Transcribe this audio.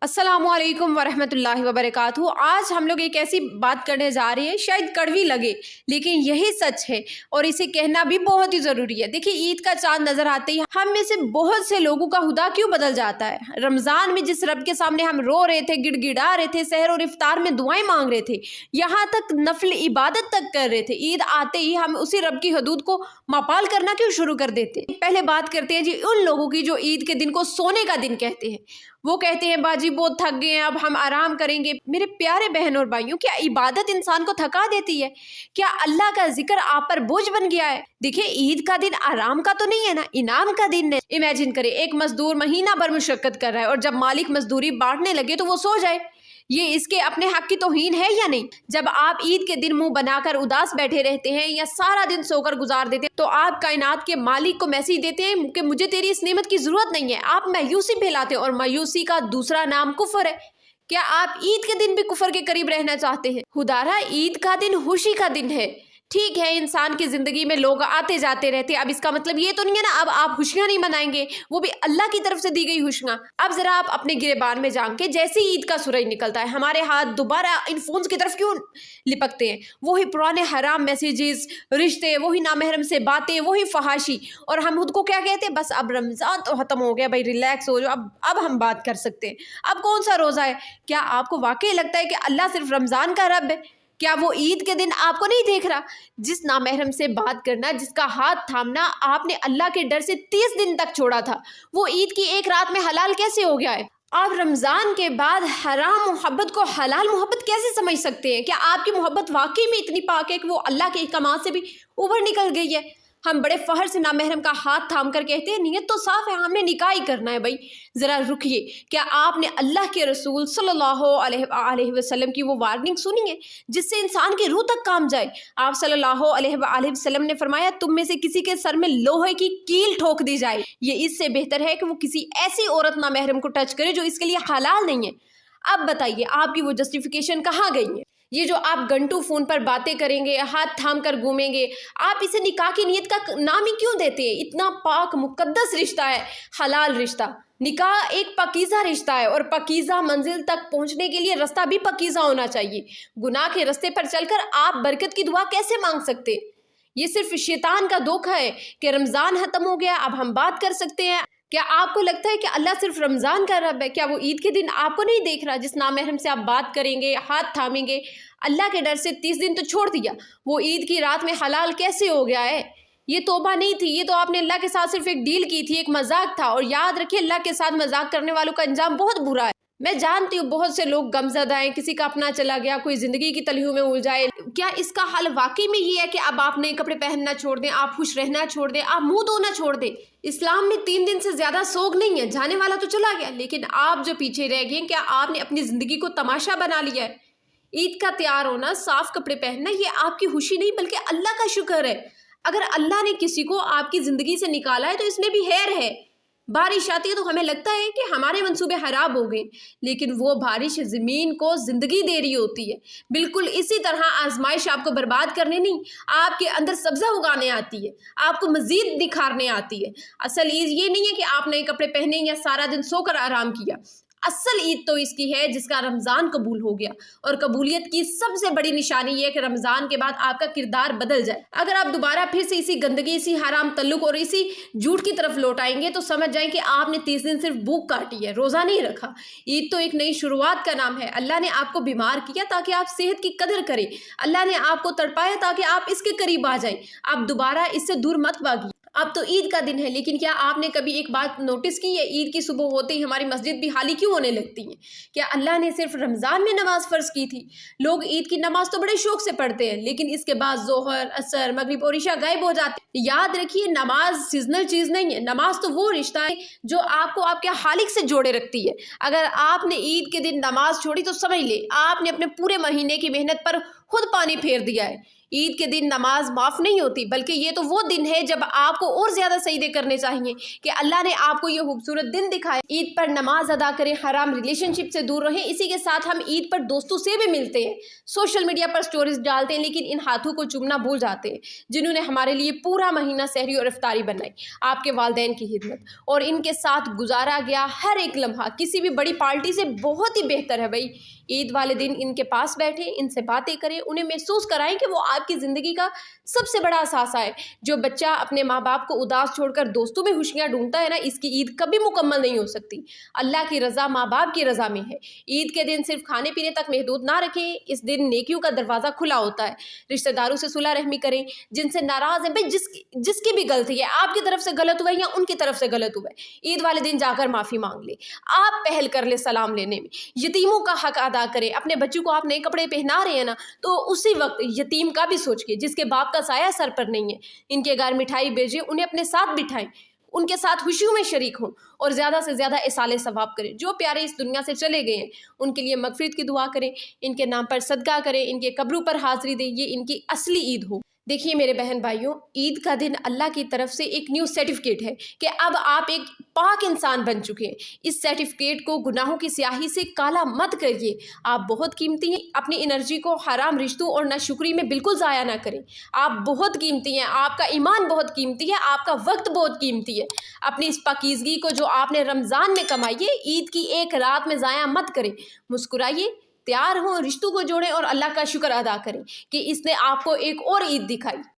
अस्सलामु अलैकुम वरहमतुल्लाहि वबरकातुहू। आज हम लोग एक ऐसी बात करने जा रहे हैं, शायद कड़वी लगे लेकिन यही सच है और इसे कहना भी बहुत ही ज़रूरी है। देखिए, ईद का चांद नज़र आते ही हम में से बहुत से लोगों का खुदा क्यों बदल जाता है। रमज़ान में जिस रब के सामने हम रो रहे थे, गिड़गिड़ा रहे थे, सहर और इफ्तार में दुआएं मांग रहे थे, यहाँ तक नफल इबादत तक कर रहे थे, ईद आते ही हम उसी रब की हदूद को मापाल करना क्यों शुरू कर देते। पहले बात करते हैं जी उन लोगों की जो ईद के दिन को सोने का दिन कहते हैं। वो कहते हैं बाजी बहुत थक गए हैं, अब हम आराम करेंगे। मेरे प्यारे बहन और भाइयों, क्या इबादत इंसान को थका देती है? क्या अल्लाह का जिक्र आप पर बोझ बन गया है? देखिए, ईद का दिन आराम का तो नहीं है ना, इनाम का दिन है। इमेजिन करें, एक मजदूर महीना भर मुशक्कत कर रहा है और जब मालिक मजदूरी बांटने लगे तो वो सो जाए। ये इसके अपने हक की तौहीन है या नहीं? जब आप ईद के दिन मुंह बनाकर उदास बैठे रहते हैं या सारा दिन सोकर गुजार देते हैं तो आप कायनात के मालिक को मैसेज देते हैं कि मुझे तेरी इस नेमत की जरूरत नहीं है। आप मायूसी फैलाते हैं और मायूसी का दूसरा नाम कुफर है। क्या आप ईद के दिन भी कुफर के करीब रहना चाहते हैं? खुदारा, ईद का दिन खुशी का दिन है। ठीक है, इंसान की जिंदगी में लोग आते जाते रहते हैं, अब इसका मतलब ये तो नहीं है ना अब आप खुशियां नहीं मनाएंगे, वो भी अल्लाह की तरफ से दी गई खुशियां। अब जरा आप अपने गिरेबान में जान के, जैसे ही ईद का सूरज निकलता है हमारे हाथ दोबारा इन फोन्स की तरफ क्यों लिपकते हैं? वही पुराने हराम मैसेजेस, रिश्ते, वही नामहरम से बातें, वही फहाशी, और हम खुद को क्या कहते हैं, बस अब रमजान तो खत्म हो गया भाई, रिलैक्स हो जाओ, अब हम बात कर सकते हैं, अब कौन सा रोजा है। क्या आपको वाकई लगता है कि अल्लाह सिर्फ रमजान का रब है? क्या वो ईद के दिन आपको नहीं देख रहा? जिस नामहरम से बात करना, जिसका हाथ थामना आपने अल्लाह के डर से 30 दिन तक छोड़ा था, वो ईद की एक रात में हलाल कैसे हो गया है? आप रमज़ान के बाद हराम मोहब्बत को हलाल मोहब्बत कैसे समझ सकते हैं? क्या आपकी मोहब्बत वाकई में इतनी पाक है कि वो अल्लाह के अहकामात से भी ऊपर निकल गई है? हम बड़े फहर से नामहरम का हाथ थाम कर कहते हैं नीयत तो साफ है, हमने निकाह ही करना है। भाई ज़रा रुकिए, क्या आपने अल्लाह के रसूल सल्लल्लाहु अलैहि वसल्लम की वो वार्निंग सुनी है जिससे इंसान की रूह तक काम जाए? आप सल्लल्लाहु अलैहि वसल्लम ने फरमाया, तुम में से किसी के सर में लोहे की कील ठोक दी जाए, ये इससे बेहतर है कि वो किसी ऐसी औरत नामहरम को टच करे जो इसके लिए हलाल नहीं है। अब बताइए, आपकी वो जस्टिफिकेशन कहाँ गई है? ये जो आप घंटों फ़ोन पर बातें करेंगे, हाथ थाम कर घूमेंगे, आप इसे निकाह की नीयत का नाम ही क्यों देते हैं? इतना पाक मुकद्दस रिश्ता है हलाल रिश्ता। निकाह एक पकीज़ा रिश्ता है और पकीज़ा मंजिल तक पहुंचने के लिए रास्ता भी पकीज़ा होना चाहिए। गुनाह के रास्ते पर चलकर आप बरकत की दुआ कैसे मांग सकते? ये सिर्फ शैतान का धोखा है कि रमज़ान ख़त्म हो गया, अब हम बात कर सकते हैं। क्या आपको लगता है कि अल्लाह सिर्फ रमज़ान का रब है? क्या वो ईद के दिन आपको नहीं देख रहा? जिस नामहरम से आप बात करेंगे, हाथ थामेंगे, अल्लाह के डर से 30 दिन तो छोड़ दिया, वो ईद की रात में हलाल कैसे हो गया है? ये तौबा नहीं थी, ये तो आपने अल्लाह के साथ सिर्फ एक डील की थी, एक मजाक था। और याद रखिए, अल्लाह के साथ मजाक करने वालों का अंजाम बहुत बुरा है। मैं जानती हूँ बहुत से लोग गमज़दा हैं, किसी का अपना चला गया, कोई ज़िंदगी की तलहू में उलझाए। क्या इसका हल वाकई में ये है कि अब आप नए कपड़े पहनना छोड़ दें, आप खुश रहना छोड़ दें, आप मुंह धोना छोड़ दें? इस्लाम में 3 दिन से ज़्यादा सोग नहीं है, जाने वाला तो चला गया, लेकिन आप जो पीछे रह गए, क्या आपने अपनी ज़िंदगी को तमाशा बना लिया है? ईद का तैयार होना, साफ कपड़े पहनना, ये आपकी खुशी नहीं बल्कि अल्लाह का शुक्र है। अगर अल्लाह ने किसी को आपकी ज़िंदगी से निकाला है तो इसमें भी खैर है। बारिश आती है तो हमें लगता है कि हमारे मंसूबे खराब हो गए, लेकिन वो बारिश ज़मीन को ज़िंदगी दे रही होती है। बिल्कुल इसी तरह आजमाइश आपको बर्बाद करने नहीं, आपके अंदर सब्ज़ा उगाने आती है, आपको मज़ीद निखारने आती है। असल ईद ये नहीं है कि आप नए कपड़े पहने या सारा दिन सोकर आराम किया। असल ईद तो इसकी है जिसका रमज़ान कबूल हो गया, और कबूलियत की सबसे बड़ी निशानी ये है कि रमज़ान के बाद आपका किरदार बदल जाए। अगर आप दोबारा फिर से इसी गंदगी, इसी हराम तल्लुक और इसी झूठ की तरफ लौट आएंगे तो समझ जाएं कि आपने 30 दिन सिर्फ भूख काटी है, रोज़ा नहीं रखा। ईद तो एक नई शुरुआत का नाम है। अल्लाह ने आपको बीमार किया ताकि आप सेहत की कदर करें, अल्लाह ने आपको तड़पाया ताकि आप इसके करीब आ जाएं। आप दोबारा इससे दूर मत भागिए। अब तो ईद का दिन है, लेकिन क्या आपने कभी एक बात नोटिस की है? ईद की सुबह होते ही हमारी मस्जिद भी खाली क्यों होने लगती है? क्या अल्लाह ने सिर्फ रमज़ान में नमाज फ़र्ज की थी? लोग ईद की नमाज तो बड़े शौक से पढ़ते हैं, लेकिन इसके बाद ज़ोहर, असर, मगरिब और इशा गायब हो जाते हैं। याद रखिए, नमाज सीजनल चीज़ नहीं है। नमाज तो वो रिश्ता है जो आपको आपके खालिक से जोड़े रखती है। अगर आपने ईद के दिन नमाज छोड़ी तो समझ ले आपने अपने पूरे महीने की मेहनत पर खुद पानी फेर दिया है। ईद के दिन नमाज माफ़ नहीं होती, बल्कि ये तो वो दिन है जब आपको और ज़्यादा सजदे करने चाहिए कि अल्लाह ने आपको ये खूबसूरत दिन दिखाया। ईद पर नमाज अदा करें, हराम रिलेशनशिप से दूर रहें। इसी के साथ हम ईद पर दोस्तों से भी मिलते हैं, सोशल मीडिया पर स्टोरीज डालते हैं, लेकिन इन हाथों को चूमना भूल जाते हैं जिन्होंने हमारे लिए पूरा महीना सहरी और इफ्तारी बनाई। आपके वालिदैन की खिदमत और इनके साथ गुजारा गया हर एक लम्हा किसी भी बड़ी पार्टी से बहुत ही बेहतर है। भाई ईद वाले दिन इनके पास बैठें, इनसे बातें करें, उन्हें महसूस कराएं कि वो आपकी ज़िंदगी का सबसे बड़ा असासा है। जो बच्चा अपने माँ बाप को उदास छोड़कर दोस्तों में खुशियाँ ढूंढता है ना, इसकी ईद कभी मुकम्मल नहीं हो सकती। अल्लाह की रज़ा माँ बाप की रज़ा में है। ईद के दिन सिर्फ खाने पीने तक महदूद ना रखें, इस दिन नेकियों का दरवाज़ा खुला होता है। रिश्तेदारों से सुलह रहमी करें, जिनसे नाराज़ हैं। भाई जिसकी भी गलती है, आपकी तरफ से गलत हुआ है या उनकी तरफ से गलत हुआ है, ईद वाले दिन जाकर माफ़ी मांग ले। आप पहल कर ले सलाम लेने में। यतीमों का हक अदा करें। अपने बच्चों को आप नए कपड़े पहना रहे हैं ना, तो उसी वक्त यतीम का भी सोचिए जिसके बाप का साया सर पर नहीं है। इनके घर मिठाई भेजें, उन्हें अपने साथ बिठाएं, उनके साथ खुशियों में शरीक हों और ज़्यादा से ज़्यादा इसाले सवाब करें। जो प्यारे इस दुनिया से चले गए हैं उनके लिए मगफिरत की दुआ करें, इनके नाम पर सदका करें, इनके कब्रों पर हाज़िरी दें। ये इनकी असली ईद हो। देखिए मेरे बहन भाइयों, ईद का दिन अल्लाह की तरफ से एक न्यू सर्टिफिकेट है कि अब आप एक पाक इंसान बन चुके हैं। इस सर्टिफिकेट को गुनाहों की स्याही से काला मत करिए। आप बहुत कीमती हैं। अपनी एनर्जी को हराम रिश्तों और नाशुक्री में बिल्कुल ज़ाया ना करें। आप बहुत कीमती हैं, आपका ईमान बहुत कीमती है, आपका वक्त बहुत कीमती है। अपनी इस पाकीज़गी को जो आपने रमज़ान में कमाई है, ईद की एक रात में ज़ाया मत करें। मुस्कुराइए, तैयार हों, रिश्तों को जोड़ें और अल्लाह का शुक्र अदा करें कि इसने आपको एक और ईद दिखाई।